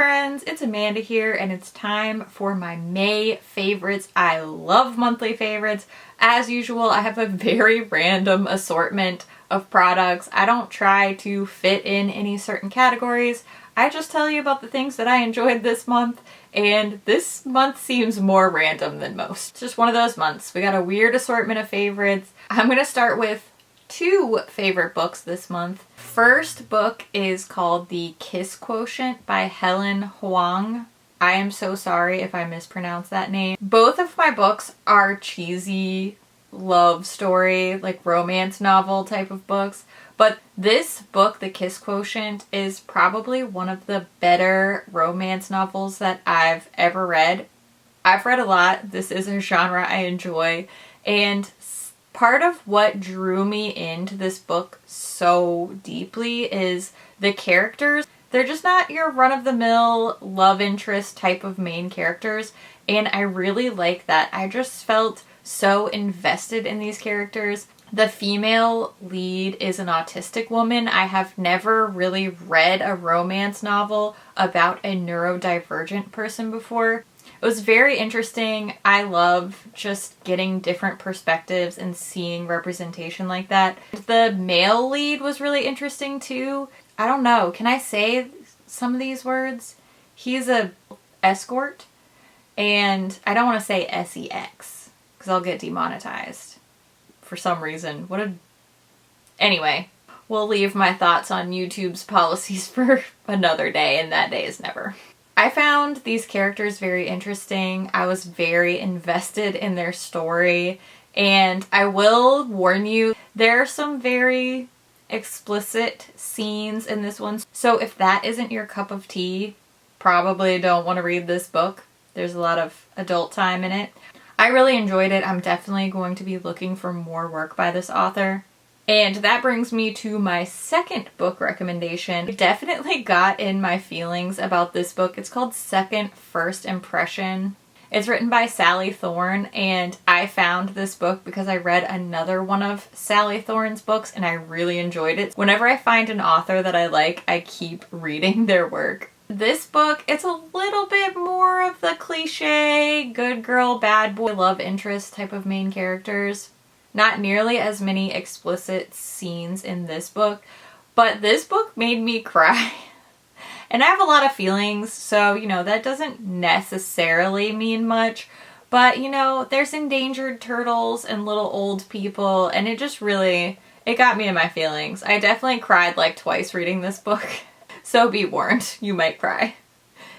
friends, it's Amanda here and it's time for my May favorites. I love monthly favorites. As usual, I have a very random assortment of products. I don't try to fit in any certain categories. I just tell you about the things that I enjoyed this month, and this month seems more random than most. It's just one of those months. We got a weird assortment of favorites. I'm gonna start with two favorite books this month. First book is called The Kiss Quotient by Helen Hoang. I am so sorry if I mispronounce that name. Both of my books are cheesy love story, like romance novel type of books. But this book, The Kiss Quotient, is probably one of the better romance novels that I've ever read. I've read a lot. This is a genre I enjoy. And part of what drew me into this book so deeply is the characters. They're just not your run-of-the-mill love interest type of main characters. And I really like that. I just felt so invested in these characters. The female lead is an autistic woman. I have never really read a romance novel about a neurodivergent person before. It was very interesting. I love just getting different perspectives and seeing representation like that. The male lead was really interesting too. I don't know, can I say some of these words? He's a escort, and I don't want to say sex because I'll get demonetized for some reason. Anyway, we'll leave my thoughts on YouTube's policies for another day, and that day is never. I found these characters very interesting. I was very invested in their story, and I will warn you, there are some very explicit scenes in this one. So if that isn't your cup of tea, probably don't want to read this book. There's a lot of adult time in it. I really enjoyed it. I'm definitely going to be looking for more work by this author. And that brings me to my second book recommendation. I definitely got in my feelings about this book. It's called Second First Impression. It's written by Sally Thorne, and I found this book because I read another one of Sally Thorne's books and I really enjoyed it. Whenever I find an author that I like, I keep reading their work. This book, it's a little bit more of the cliche good girl, bad boy, love interest type of main characters. Not nearly as many explicit scenes in this book, but this book made me cry. And I have a lot of feelings, so, you know, that doesn't necessarily mean much. But, you know, there's endangered turtles and little old people, and it just really, it got me in my feelings. I definitely cried like twice reading this book. So be warned, you might cry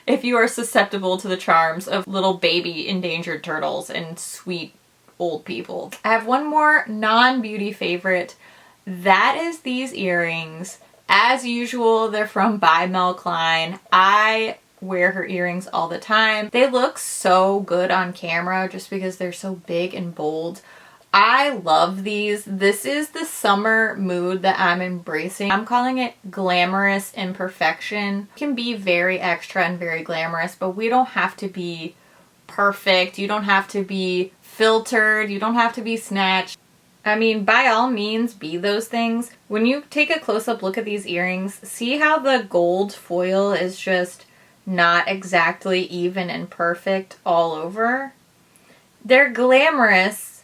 if you are susceptible to the charms of little baby endangered turtles and sweet old people. I have one more non-beauty favorite. That is these earrings. As usual, they're from by Mel Klein. I wear her earrings all the time. They look so good on camera just because they're so big and bold. I love these. This is the summer mood that I'm embracing. I'm calling it Glamorous Imperfection. It can be very extra and very glamorous, but we don't have to be perfect. You don't have to be filtered. You don't have to be snatched. I mean, by all means, be those things. When you take a close-up look at these earrings, see how the gold foil is just not exactly even and perfect all over? They're glamorous,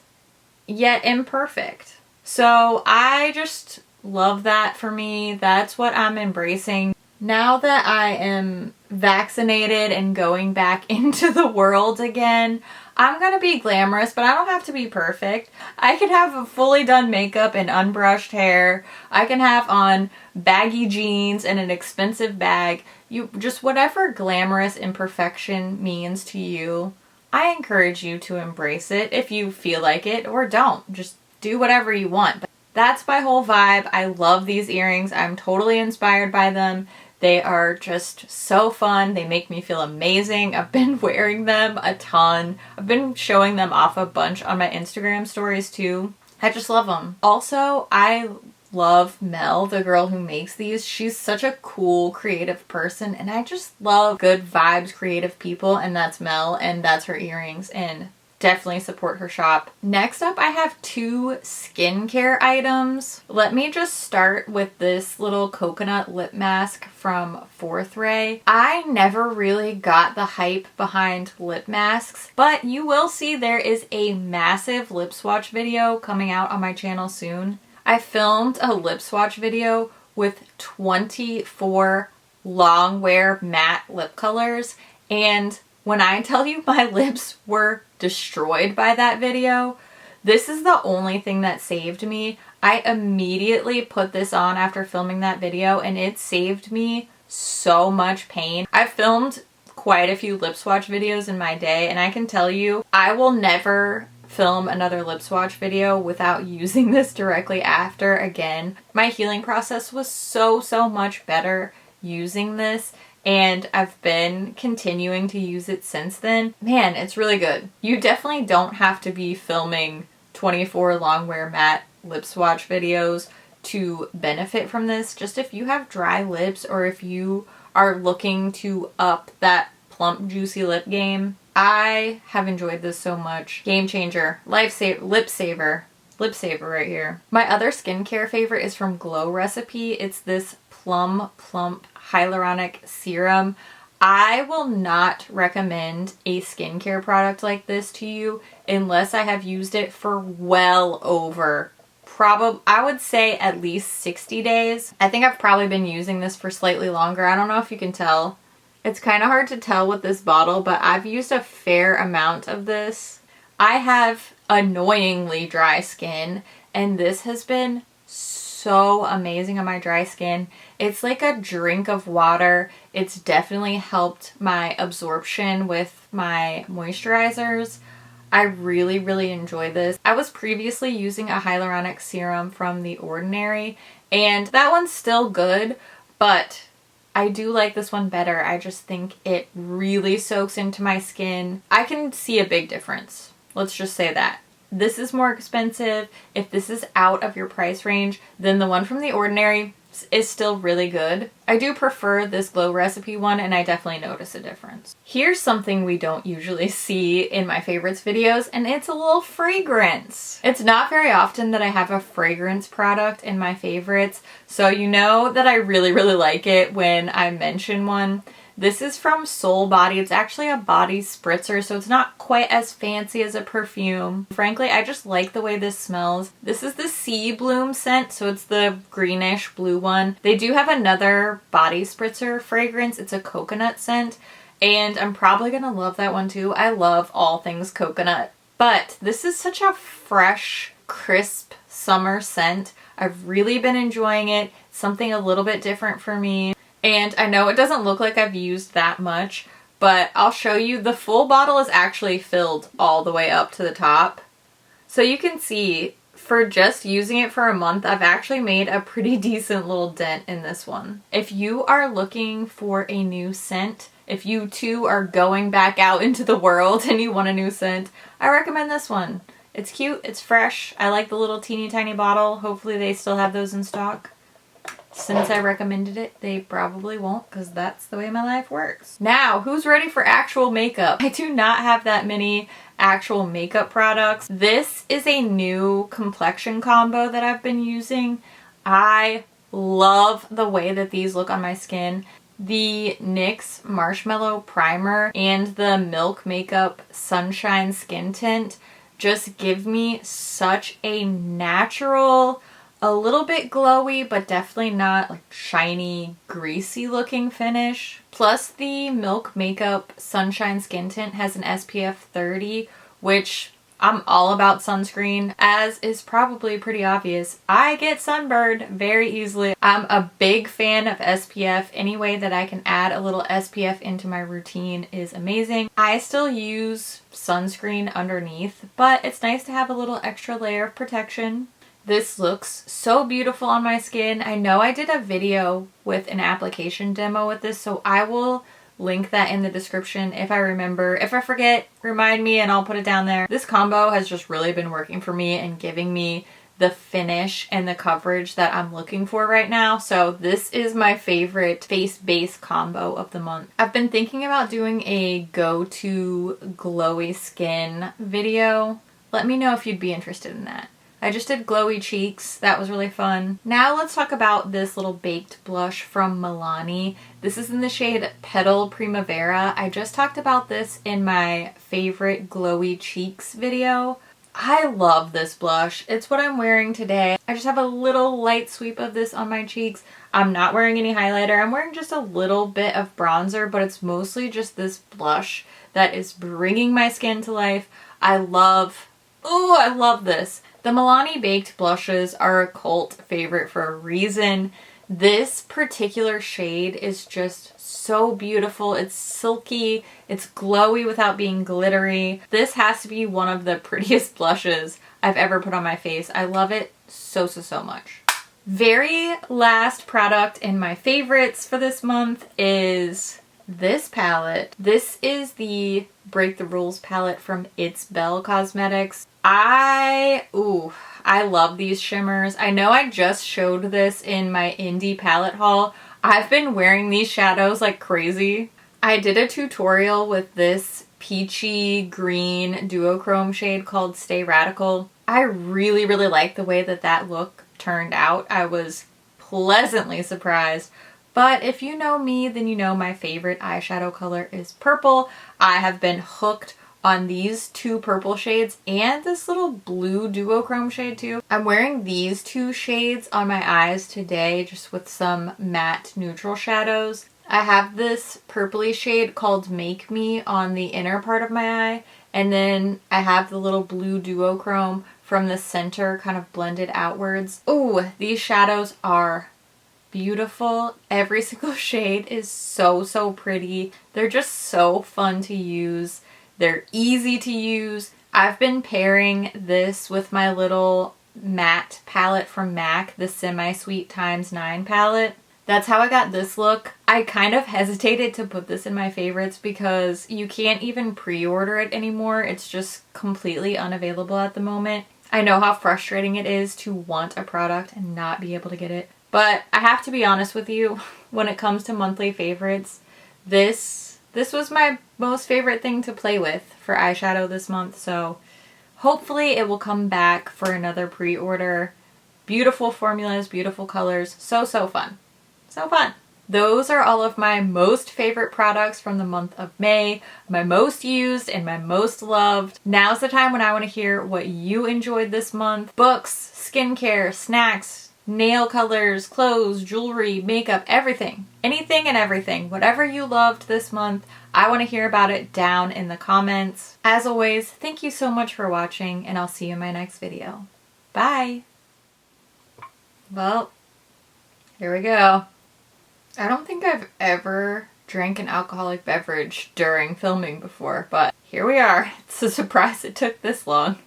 yet imperfect. So I just love that for me. That's what I'm embracing. Now that I am vaccinated and going back into the world again, I'm gonna be glamorous, but I don't have to be perfect. I can have a fully done makeup and unbrushed hair. I can have on baggy jeans and an expensive bag. Just whatever glamorous imperfection means to you, I encourage you to embrace it if you feel like it, or don't. Just do whatever you want. But that's my whole vibe. I love these earrings. I'm totally inspired by them. They are just so fun. They make me feel amazing. I've been wearing them a ton. I've been showing them off a bunch on my Instagram stories too. I just love them. Also, I love Mel, the girl who makes these. She's such a cool, creative person, and I just love good vibes, creative people, and that's Mel, and that's her earrings, and definitely support her shop. Next up, I have 2 skincare items. Let me just start with this little coconut lip mask from Fourth Ray. I never really got the hype behind lip masks, but you will see there is a massive lip swatch video coming out on my channel soon. I filmed a lip swatch video with 24 long wear matte lip colors, and when I tell you my lips were destroyed by that video, this is the only thing that saved me. I immediately put this on after filming that video and it saved me so much pain. I've filmed quite a few lip swatch videos in my day, and I can tell you I will never film another lip swatch video without using this directly after again. My healing process was so much better using this, and I've been continuing to use it since then. Man, it's really good. You definitely don't have to be filming 24 long wear matte lip swatch videos to benefit from this. Just if you have dry lips or if you are looking to up that plump juicy lip game, I have enjoyed this so much. Game changer, lip saver right here. My other skincare favorite is from Glow Recipe. It's this Plum Plump Hyaluronic Serum. I will not recommend a skincare product like this to you unless I have used it for well over, I would say at least 60 days. I think I've probably been using this for slightly longer. I don't know if you can tell. It's kind of hard to tell with this bottle, but I've used a fair amount of this. I have annoyingly dry skin, and this has been so amazing on my dry skin. It's like a drink of water. It's definitely helped my absorption with my moisturizers. I really enjoy this. I was previously using a hyaluronic serum from The Ordinary, and that one's still good, but I do like this one better. I just think it really soaks into my skin. I can see a big difference. Let's just say that. This is more expensive. If this is out of your price range, then the one from The Ordinary is still really good. I do prefer this Glow Recipe one, and I definitely notice a difference. Here's something we don't usually see in my favorites videos, and it's a little fragrance. It's not very often that I have a fragrance product in my favorites, so you know that I really like it when I mention one. This is from Soul Body. It's actually a body spritzer, so it's not quite as fancy as a perfume. Frankly, I just like the way this smells. This is the Sea Bloom scent, so it's the greenish blue one. They do have another body spritzer fragrance. It's a coconut scent, and I'm probably gonna love that one too. I love all things coconut. But this is such a fresh, crisp summer scent. I've really been enjoying it. Something a little bit different for me. And I know it doesn't look like I've used that much, but I'll show you. The full bottle is actually filled all the way up to the top. So you can see, for just using it for a month, I've actually made a pretty decent little dent in this one. If you are looking for a new scent, if you too are going back out into the world and you want a new scent, I recommend this one. It's cute, it's fresh. I like the little teeny tiny bottle. Hopefully they still have those in stock. Since I recommended it, they probably won't, because that's the way my life works. Now, who's ready for actual makeup? I do not have that many actual makeup products. This is a new complexion combo that I've been using. I love the way that these look on my skin. The NYX Marshmallow Primer and the Milk Makeup Sunshine Skin Tint just give me such a natural, a little bit glowy, but definitely not like shiny, greasy looking finish. Plus the Milk Makeup Sunshine Skin Tint has an SPF 30, which I'm all about sunscreen, as is probably pretty obvious. I get sunburned very easily. I'm a big fan of SPF. Any way that I can add a little SPF into my routine is amazing. I still use sunscreen underneath, but it's nice to have a little extra layer of protection. This looks so beautiful on my skin. I know I did a video with an application demo with this, so I will link that in the description if I remember. If I forget, remind me and I'll put it down there. This combo has just really been working for me and giving me the finish and the coverage that I'm looking for right now. So this is my favorite face base combo of the month. I've been thinking about doing a go-to glowy skin video. Let me know if you'd be interested in that. I just did glowy cheeks. That was really fun. Now let's talk about this little baked blush from Milani. This is in the shade Petal Primavera. I just talked about this in my favorite glowy cheeks video. I love this blush. It's what I'm wearing today. I just have a little light sweep of this on my cheeks. I'm not wearing any highlighter. I'm wearing just a little bit of bronzer, but it's mostly just this blush that is bringing my skin to life. I love this. The Milani baked blushes are a cult favorite for a reason. This particular shade is just so beautiful. It's silky, it's glowy without being glittery. This has to be one of the prettiest blushes I've ever put on my face. I love it so much. Very last product in my favorites for this month is this palette. This is the Break the Rules palette from It's Belle Cosmetics. I love these shimmers. I know I just showed this in my indie palette haul. I've been wearing these shadows like crazy. I did a tutorial with this peachy green duochrome shade called Stay Radical. I really like the way that look turned out. I was pleasantly surprised. But if you know me, then you know my favorite eyeshadow color is purple. I have been hooked on these two purple shades and this little blue duochrome shade too. I'm wearing these two shades on my eyes today just with some matte neutral shadows. I have this purpley shade called Make Me on the inner part of my eye, and then I have the little blue duochrome from the center kind of blended outwards. Ooh, these shadows are beautiful. Every single shade is so pretty. They're just so fun to use. They're easy to use. I've been pairing this with my little matte palette from MAC, the Semi-Sweet x9 palette. That's how I got this look. I kind of hesitated to put this in my favorites because you can't even pre-order it anymore. It's just completely unavailable at the moment. I know how frustrating it is to want a product and not be able to get it. But I have to be honest with you, when it comes to monthly favorites, this was my most favorite thing to play with for eyeshadow this month, so hopefully it will come back for another pre-order. Beautiful formulas, beautiful colors, so fun. So fun. Those are all of my most favorite products from the month of May, my most used and my most loved. Now's the time when I want to hear what you enjoyed this month. Books, skincare, snacks, nail colors, clothes, jewelry, makeup, everything. Anything and everything. Whatever you loved this month, I want to hear about it down in the comments. As always, thank you so much for watching, and I'll see you in my next video. Bye! Well, here we go. I don't think I've ever drank an alcoholic beverage during filming before, but here we are. It's a surprise it took this long,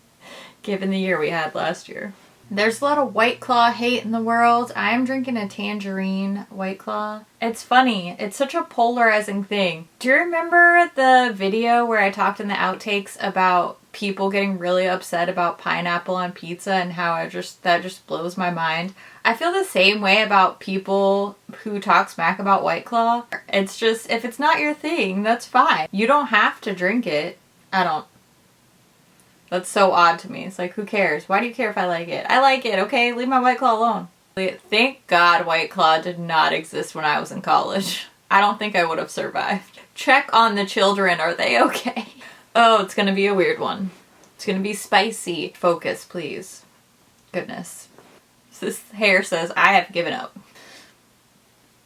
given the year we had last year. There's a lot of White Claw hate in the world. I'm drinking a tangerine White Claw. It's funny. It's such a polarizing thing. Do you remember the video where I talked in the outtakes about people getting really upset about pineapple on pizza and how that just blows my mind? I feel the same way about people who talk smack about White Claw. It's just, if it's not your thing, that's fine. You don't have to drink it. I don't. That's so odd to me. It's like, who cares? Why do you care if I like it? I like it, okay? Leave my White Claw alone. Thank God White Claw did not exist when I was in college. I don't think I would have survived. Check on the children. Are they okay? Oh, it's gonna be a weird one. It's gonna be spicy. Focus, please. Goodness. This hair says, I have given up.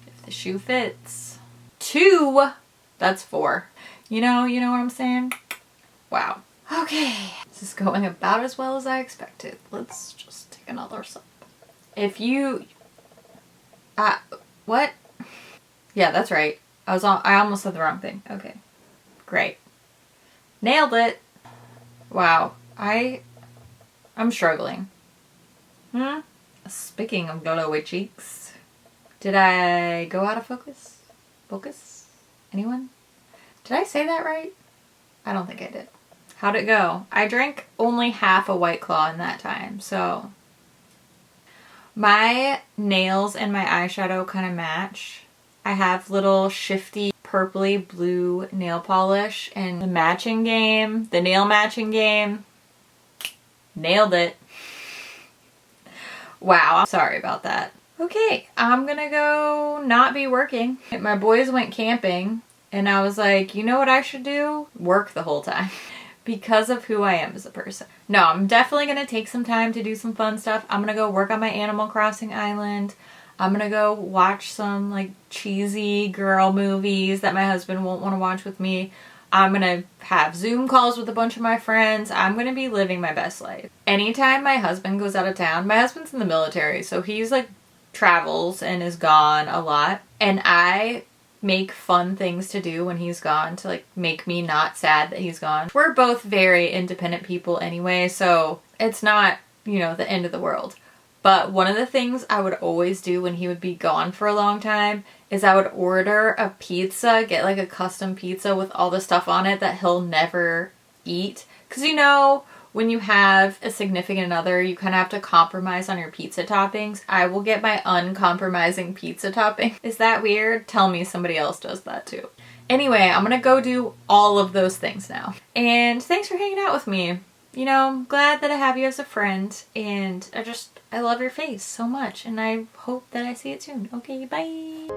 If the shoe fits. 2. That's 4. You know what I'm saying? Wow. Okay, this is going about as well as I expected. Let's just take another sip. If you... what? Yeah, that's right. I almost said the wrong thing. Okay, great. Nailed it. Wow, I'm struggling. Speaking of glowy cheeks, did I go out of focus? Focus? Anyone? Did I say that right? I don't think I did. How'd it go? I drank only half a White Claw in that time, so My nails and my eyeshadow kind of match. I have little shifty purpley blue nail polish, and the matching game, the nail matching game, nailed it. Wow, sorry about that. Okay, I'm gonna go not be working. My boys went camping and I was like, you know what I should do? Work the whole time because of who I am as a person. No, I'm definitely gonna take some time to do some fun stuff. I'm gonna go work on my Animal Crossing island. I'm gonna go watch some like cheesy girl movies that my husband won't want to watch with me. I'm gonna have Zoom calls with a bunch of my friends. I'm gonna be living my best life. Anytime my husband goes out of town, my husband's in the military, so he's like travels and is gone a lot. And I make fun things to do when he's gone to like make me not sad that he's gone. We're both very independent people anyway, so it's not, you know, the end of the world. But one of the things I would always do when he would be gone for a long time is I would order a pizza, get like a custom pizza with all the stuff on it that he'll never eat. Because you know, when you have a significant other, you kind of have to compromise on your pizza toppings. I will get my uncompromising pizza topping. Is that weird? Tell me somebody else does that too. Anyway, I'm gonna go do all of those things now. And thanks for hanging out with me. You know, I'm glad that I have you as a friend, and I love your face so much, and I hope that I see it soon. Okay, bye!